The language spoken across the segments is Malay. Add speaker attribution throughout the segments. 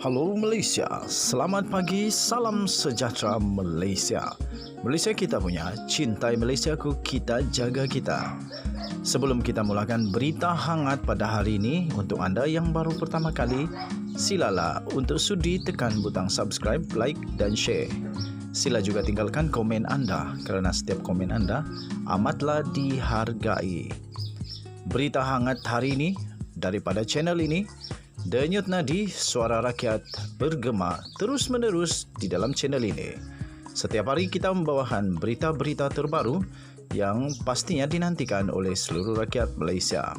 Speaker 1: Halo Malaysia, selamat pagi, salam sejahtera Malaysia. Malaysia kita punya, cintai Malaysiaku, kita jaga kita. Sebelum kita mulakan berita hangat pada hari ini, untuk anda yang baru pertama kali, silalah untuk sudi tekan butang subscribe, like dan share. Sila juga tinggalkan komen anda kerana setiap komen anda amatlah dihargai. Berita hangat hari ini daripada channel ini, Denyut nadi suara rakyat bergema terus-menerus di dalam channel ini. Setiap hari kita membawakan berita-berita terbaru yang pastinya dinantikan oleh seluruh rakyat Malaysia.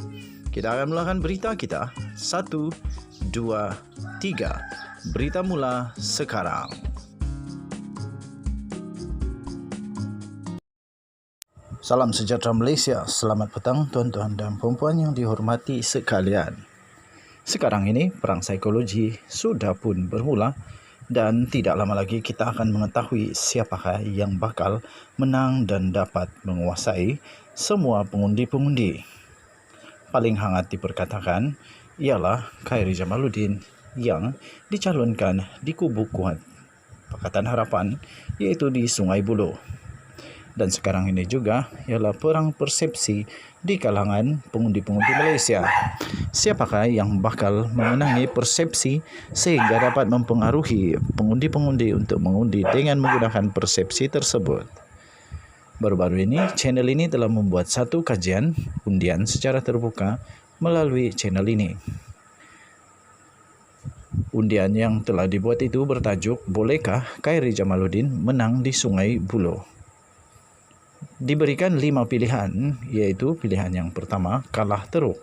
Speaker 1: Kita akan mulakan berita kita. 1, 2, 3. Berita mula sekarang. Salam sejahtera Malaysia. Selamat petang tuan-tuan dan puan-puan yang dihormati sekalian. Sekarang ini perang psikologi sudah pun bermula dan tidak lama lagi kita akan mengetahui siapakah yang bakal menang dan dapat menguasai semua pengundi-pengundi. Paling hangat diperkatakan ialah Khairy Jamaluddin yang dicalonkan di kubu kuat Pakatan Harapan, iaitu di Sungai Buloh. Dan sekarang ini juga ialah perang persepsi di kalangan pengundi-pengundi Malaysia. Siapakah yang bakal memenangi persepsi sehingga dapat mempengaruhi pengundi-pengundi untuk mengundi dengan menggunakan persepsi tersebut? Baru-baru ini, channel ini telah membuat satu kajian undian secara terbuka melalui channel ini. Undian yang telah dibuat itu bertajuk, "Bolehkah Khairy Jamaluddin menang di Sungai Buloh?" Diberikan 5 pilihan, iaitu pilihan yang pertama, kalah teruk.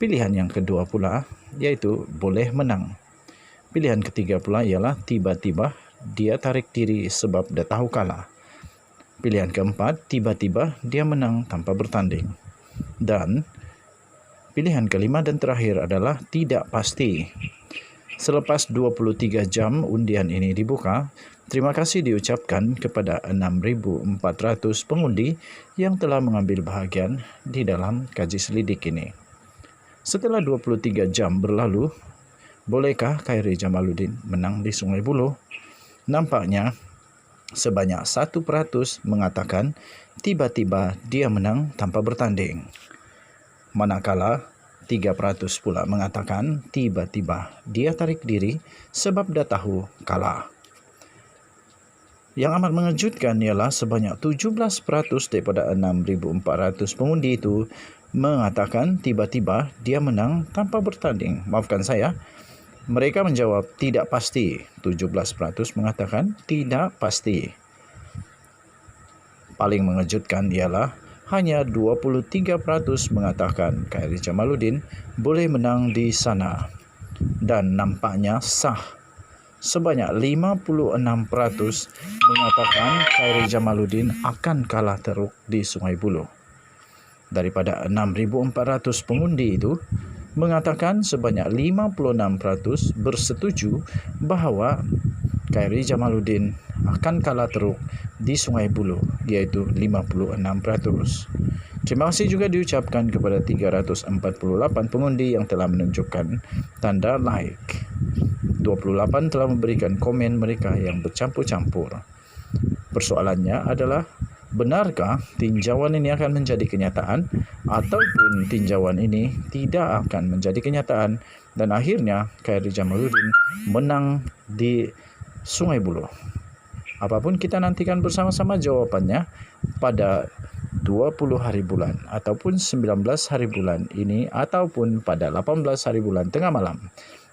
Speaker 1: Pilihan yang kedua pula, iaitu boleh menang. Pilihan ketiga pula ialah tiba-tiba dia tarik diri sebab dah tahu kalah. Pilihan keempat, tiba-tiba dia menang tanpa bertanding. Dan pilihan kelima dan terakhir adalah tidak pasti. Selepas 23 jam undian ini dibuka, terima kasih diucapkan kepada 6,400 pengundi yang telah mengambil bahagian di dalam kaji selidik ini. Setelah 23 jam berlalu, bolehkah Khairy Jamaluddin menang di Sungai Buloh? Nampaknya sebanyak 1% mengatakan tiba-tiba dia menang tanpa bertanding. Manakala 3% pula mengatakan tiba-tiba dia tarik diri sebab dah tahu kalah. Yang amat mengejutkan ialah sebanyak 17% daripada 6,400 pengundi itu mengatakan tiba-tiba dia menang tanpa bertanding. Maafkan saya, mereka menjawab tidak pasti. 17% mengatakan tidak pasti. Paling mengejutkan ialah hanya 23% mengatakan Khairy Jamaluddin boleh menang di sana. Dan nampaknya sah. Sebanyak 56% mengatakan Khairy Jamaluddin akan kalah teruk di Sungai Buloh. Daripada 6,400 pengundi itu, mengatakan sebanyak 56% bersetuju bahawa Khairy Jamaluddin akan kalah teruk di Sungai Buloh, iaitu 56%. Terima kasih juga diucapkan kepada 348 pengundi yang telah menunjukkan tanda like. 28 telah memberikan komen mereka yang bercampur-campur. Persoalannya adalah, benarkah tinjauan ini akan menjadi kenyataan ataupun tinjauan ini tidak akan menjadi kenyataan dan akhirnya Khairy Jamaluddin menang di Sungai Buloh? Apapun, kita nantikan bersama-sama jawapannya pada 20 hari bulan ataupun 19 hari bulan ini ataupun pada 18 hari bulan tengah malam.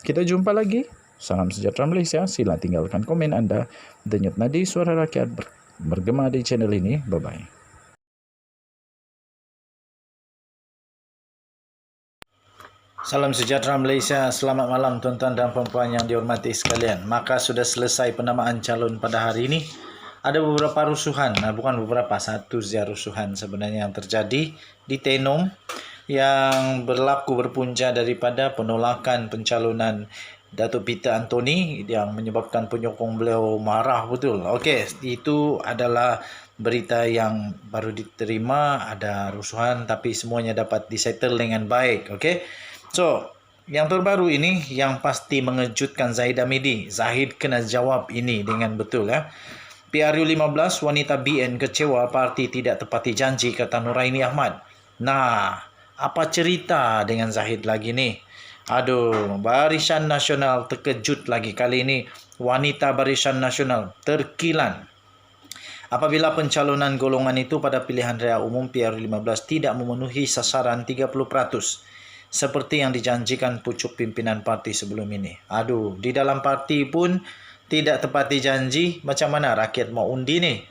Speaker 1: Kita jumpa lagi. Salam sejahtera Malaysia. Sila tinggalkan komen anda. Denyut nadi suara rakyat bergema di channel ini. Bye-bye. Salam sejahtera Malaysia. Selamat malam tuan-tuan dan puan-puan yang dihormati sekalian. Maka sudah selesai penamaan calon pada hari ini. Ada beberapa rusuhan, bukan beberapa, satu saja rusuhan sebenarnya yang terjadi di Tenom yang berpunca daripada penolakan pencalonan Datuk Peter Anthony yang menyebabkan penyokong beliau marah betul. Okey, itu adalah berita yang baru diterima, ada rusuhan tapi semuanya dapat disettle dengan baik. Okey. So, Yang terbaru ini yang pasti mengejutkan Zahid Hamidi. Zahid kena jawab ini dengan betul ya. PRU 15 wanita BN kecewa parti tidak tepati janji, kata Nuraini Ahmad. Nah, apa cerita dengan Zahid lagi nih? Aduh, Barisan Nasional terkejut lagi kali ini. Wanita Barisan Nasional terkilan apabila pencalonan golongan itu pada pilihan raya umum PRU 15 tidak memenuhi sasaran 30%. Seperti yang dijanjikan pucuk pimpinan parti sebelum ini. Aduh, di dalam parti pun tidak tepati janji, macam mana rakyat mau undi nih?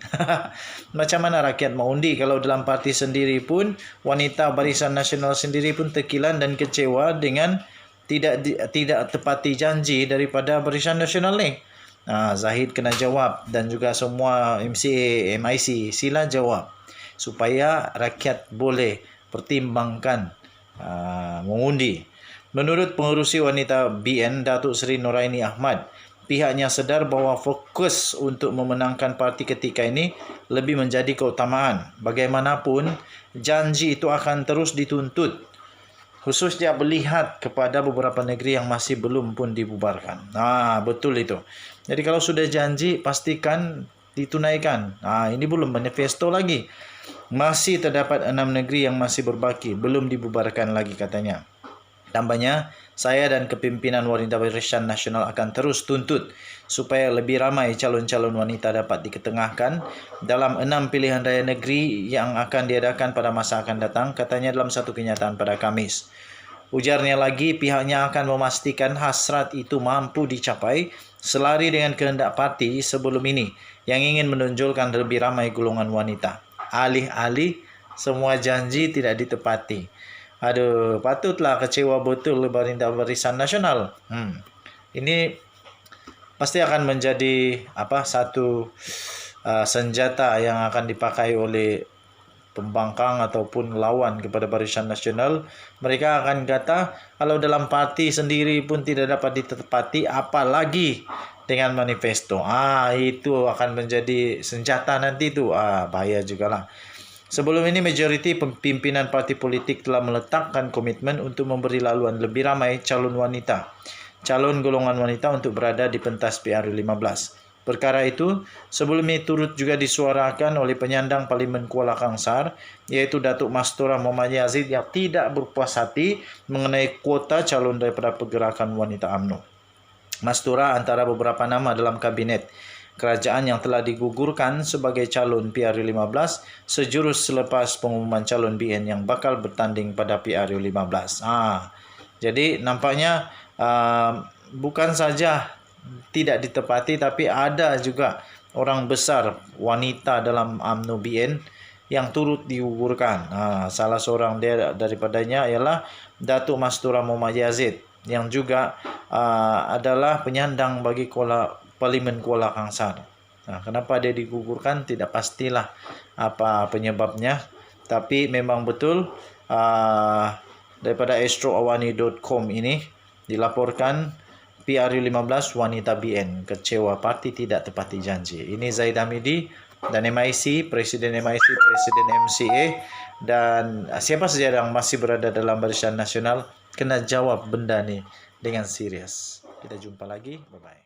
Speaker 1: Macam mana rakyat mau undi kalau dalam parti sendiri pun, wanita Barisan Nasional sendiri pun terkilan dan kecewa dengan tidak tepati janji daripada Barisan Nasional ni. Zahid kena jawab dan juga semua MCA, MIC sila jawab supaya rakyat boleh pertimbangkan mengundi. Menurut pengerusi wanita BN Datuk Seri Nuraini Ahmad, pihaknya sedar bahawa fokus untuk memenangkan parti ketika ini lebih menjadi keutamaan. Bagaimanapun, janji itu akan terus dituntut, khususnya melihat kepada beberapa negeri yang masih belum pun dibubarkan. Betul itu. Jadi kalau sudah janji, pastikan ditunaikan. Ini belum manifesto lagi. Masih terdapat 6 negeri yang masih berbaki, belum dibubarkan lagi katanya. Tambahnya, saya dan kepimpinan Wanita Barisan Nasional akan terus tuntut supaya lebih ramai calon-calon wanita dapat diketengahkan dalam 6 pilihan raya negeri yang akan diadakan pada masa akan datang, katanya dalam satu kenyataan pada Khamis. Ujarnya lagi, pihaknya akan memastikan hasrat itu mampu dicapai selari dengan kehendak parti sebelum ini yang ingin menonjolkan lebih ramai golongan wanita. Alih-alih semua janji tidak ditepati. Aduh, patutlah kecewa betul Wanita Barisan Nasional. Ini pasti akan menjadi satu senjata yang akan dipakai oleh pembangkang ataupun lawan kepada Barisan Nasional. Mereka akan kata kalau dalam parti sendiri pun tidak dapat ditepati, apalagi dengan manifesto. Itu akan menjadi senjata nanti itu. Bahaya jugalah. Sebelum ini majoriti pimpinan parti politik telah meletakkan komitmen untuk memberi laluan lebih ramai calon golongan wanita untuk berada di pentas PRU 15. Perkara itu sebelumnya turut juga disuarakan oleh penyandang Parlimen Kuala Kangsar, yaitu Datuk Mastura Muhammad Yazid, yang tidak berpuas hati mengenai kuota calon daripada pergerakan wanita UMNO. Mastura antara beberapa nama dalam kabinet kerajaan yang telah digugurkan sebagai calon PRU 15 sejurus selepas pengumuman calon BN yang bakal bertanding pada PRU 15. Jadi nampaknya bukan saja tidak ditepati, tapi ada juga orang besar wanita dalam UMNO BN yang turut digugurkan. Salah seorang daripadanya ialah Datuk Mastura Muhammad Yazid yang juga adalah penyandang bagi Parlimen Kuala Kangsar. Kenapa dia digugurkan tidak pastilah apa penyebabnya, tapi memang betul daripada astroawani.com ini dilaporkan PRU 15 wanita BN kecewa parti tidak tepati janji. Ini Zahid Hamidi dan MIC, Presiden MIC, Presiden MCA, dan siapa saja yang masih berada dalam Barisan Nasional kena jawab benda ni dengan serius. Kita jumpa lagi. Bye-bye.